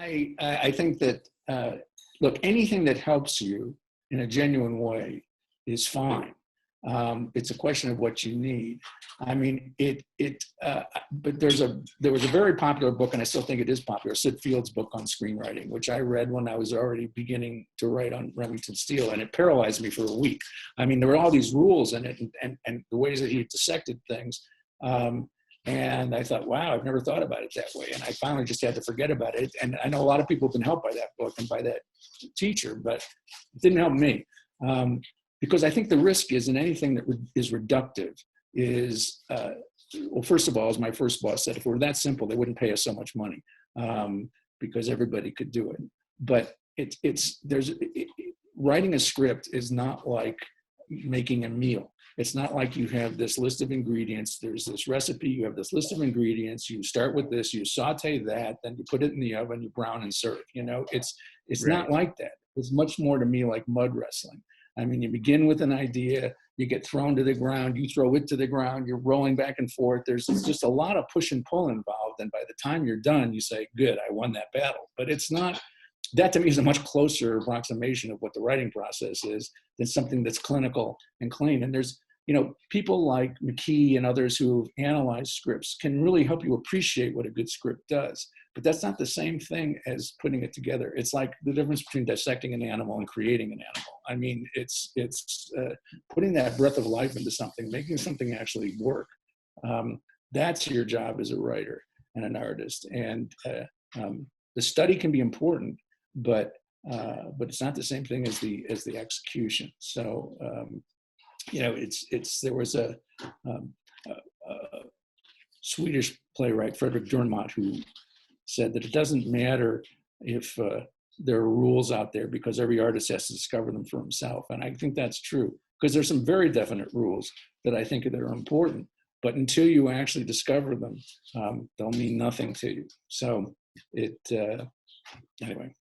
I think that, look, anything that helps you in a genuine way is fine. It's a question of what you need. I mean, but there was a very popular book, and I still think it is popular, Sid Field's book on screenwriting, which I read when I was already beginning to write on Remington Steele, and it paralyzed me for a week. I mean, there were all these rules in it and the ways that he dissected things. And I thought, wow, I've never thought about it that way. And I finally just had to forget about it. And I know a lot of people have been helped by that book and by that teacher, but it didn't help me. Because I think the risk is in anything that is reductive is, well, first of all, as my first boss said, if it were that simple, they wouldn't pay us so much money because everybody could do it. But writing a script is not like making a meal. It's not like you have this list of ingredients. There's this recipe, you have this list of ingredients, you start with this, you saute that, then you put it in the oven, you brown and serve. You know, it's right. Not like that. It's much more to me like mud wrestling. I mean, you begin with an idea, you get thrown to the ground, you throw it to the ground, you're rolling back and forth. There's just a lot of push and pull involved. And by the time you're done, you say, good, I won that battle. But it's not, that to me is a much closer approximation of what the writing process is than something that's clinical and clean. And there's, you know, people like McKee and others who've analyzed scripts can really help you appreciate what a good script does. But that's not the same thing as putting it together. It's like the difference between dissecting an animal and creating an animal. I mean, it's putting that breath of life into something, making something actually work. That's your job as a writer and an artist. And the study can be important, but it's not the same thing as the execution. So. You know, there was a Swedish playwright, Frederick Dürrenmatt, who said that it doesn't matter if there are rules out there because every artist has to discover them for himself. And I think that's true because there's some very definite rules that I think that are important, but until you actually discover them, they'll mean nothing to you. So anyway.